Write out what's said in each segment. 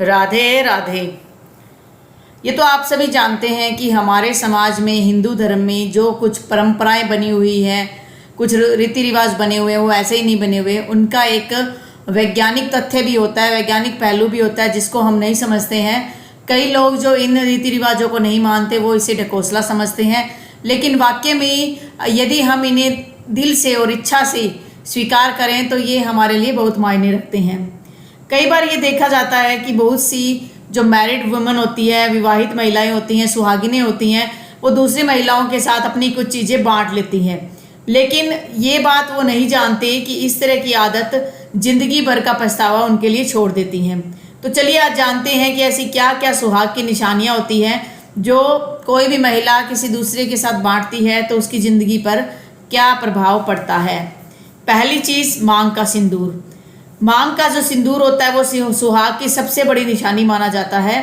राधे राधे। ये तो आप सभी जानते हैं कि हमारे समाज में, हिंदू धर्म में जो कुछ परंपराएं बनी हुई हैं, कुछ रीति रिवाज बने हुए हैं, वो ऐसे ही नहीं बने हुए। उनका एक वैज्ञानिक तथ्य भी होता है, वैज्ञानिक पहलू भी होता है, जिसको हम नहीं समझते हैं। कई लोग जो इन रीति रिवाजों को नहीं मानते वो इसे ढकोसला समझते हैं, लेकिन वाकई में यदि हम इन्हें दिल से और इच्छा से स्वीकार करें तो ये हमारे लिए बहुत मायने रखते हैं। कई बार ये देखा जाता है कि बहुत सी जो मैरिड वुमेन होती है, विवाहित महिलाएं होती हैं, सुहागिनें होती हैं, वो दूसरी महिलाओं के साथ अपनी कुछ चीज़ें बांट लेती हैं, लेकिन ये बात वो नहीं जानते कि इस तरह की आदत जिंदगी भर का पछतावा उनके लिए छोड़ देती हैं। तो चलिए आज जानते हैं कि ऐसी क्या क्या सुहाग की निशानियां होती हैं जो कोई भी महिला किसी दूसरे के साथ बांटती है तो उसकी ज़िंदगी पर क्या प्रभाव पड़ता है। पहली चीज़, मांग का सिंदूर। मांग का जो सिंदूर होता है वो सुहाग की सबसे बड़ी निशानी माना जाता है।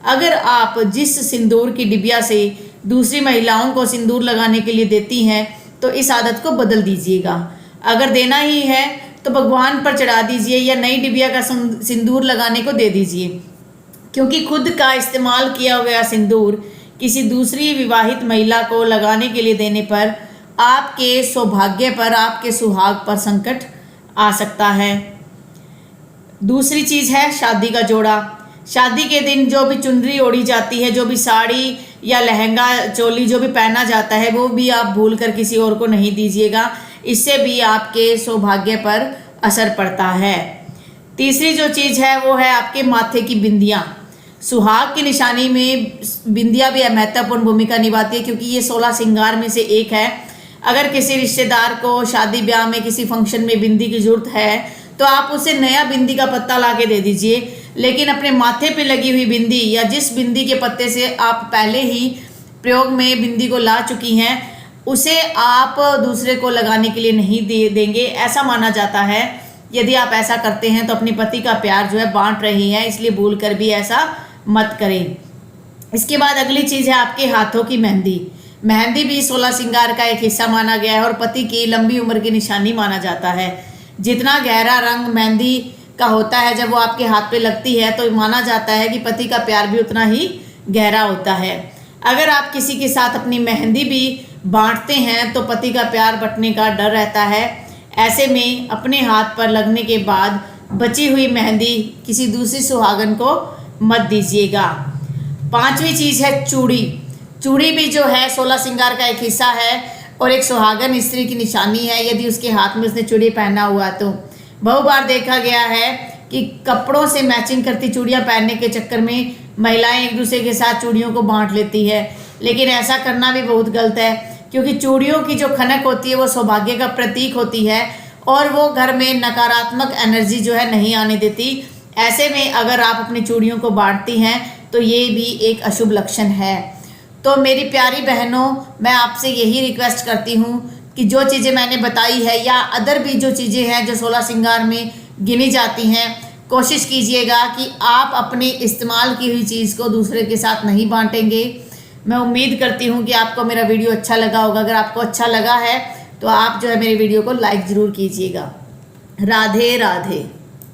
अगर आप जिस सिंदूर की डिबिया से दूसरी महिलाओं को सिंदूर लगाने के लिए देती हैं तो इस आदत को बदल दीजिएगा। अगर देना ही है तो भगवान पर चढ़ा दीजिए या नई डिबिया का सिंदूर लगाने को दे दीजिए, क्योंकि खुद का इस्तेमाल किया गया सिंदूर किसी दूसरी विवाहित महिला को लगाने के लिए देने पर आपके सौभाग्य पर, आपके सुहाग पर संकट आ सकता है। दूसरी चीज़ है शादी का जोड़ा। शादी के दिन जो भी चुनरी ओढ़ी जाती है, जो भी साड़ी या लहंगा चोली जो भी पहना जाता है, वो भी आप भूल कर किसी और को नहीं दीजिएगा। इससे भी आपके सौभाग्य पर असर पड़ता है। तीसरी जो चीज़ है वो है आपके माथे की बिंदियाँ। सुहाग की निशानी में बिंदियाँ भी महत्वपूर्ण भूमिका निभाती है, क्योंकि ये 16 श्रृंगार में से एक है। अगर किसी रिश्तेदार को शादी ब्याह में किसी फंक्शन में बिंदी की जरूरत है तो आप उसे नया बिंदी का पत्ता ला के दे दीजिए, लेकिन अपने माथे पे लगी हुई बिंदी या जिस बिंदी के पत्ते से आप पहले ही प्रयोग में बिंदी को ला चुकी हैं उसे आप दूसरे को लगाने के लिए नहीं देंगे। ऐसा माना जाता है। यदि आप ऐसा करते हैं तो अपने पति का प्यार जो है बांट रही हैं, इसलिए भूल कर भी ऐसा मत करें। इसके बाद अगली चीज़ है आपके हाथों की मेहंदी। मेहंदी भी 16 श्रृंगार का एक हिस्सा माना गया है और पति की लंबी उम्र की निशानी माना जाता है। जितना गहरा रंग मेहंदी का होता है, जब वो आपके हाथ पे लगती है तो माना जाता है कि पति का प्यार भी उतना ही गहरा होता है। अगर आप किसी के साथ अपनी मेहंदी भी बांटते हैं तो पति का प्यार बंटने का डर रहता है। ऐसे में अपने हाथ पर लगने के बाद बची हुई मेहंदी किसी दूसरी सुहागन को मत दीजिएगा। पांचवी चीज़ है चूड़ी। चूड़ी भी जो है 16 श्रृंगार का एक हिस्सा है और एक सुहागन स्त्री की निशानी है। यदि उसके हाथ में उसने चूड़ी पहना हुआ तो बहु बार देखा गया है कि कपड़ों से मैचिंग करती चूड़ियां पहनने के चक्कर में महिलाएं एक दूसरे के साथ चूड़ियों को बांट लेती है, लेकिन ऐसा करना भी बहुत गलत है, क्योंकि चूड़ियों की जो खनक होती है वो सौभाग्य का प्रतीक होती है और वो घर में नकारात्मक एनर्जी जो है नहीं आने देती। ऐसे में अगर आप अपनी चूड़ियों को बांटती हैं तो ये भी एक अशुभ लक्षण है। तो मेरी प्यारी बहनों, मैं आपसे यही रिक्वेस्ट करती हूँ कि जो चीज़ें मैंने बताई है या अदर भी जो चीज़ें हैं जो 16 श्रृंगार में गिनी जाती हैं, कोशिश कीजिएगा कि आप अपनी इस्तेमाल की हुई चीज़ को दूसरे के साथ नहीं बांटेंगे। मैं उम्मीद करती हूँ कि आपको मेरा वीडियो अच्छा लगा होगा। अगर आपको अच्छा लगा है तो आप जो है मेरे वीडियो को लाइक ज़रूर कीजिएगा। राधे राधे।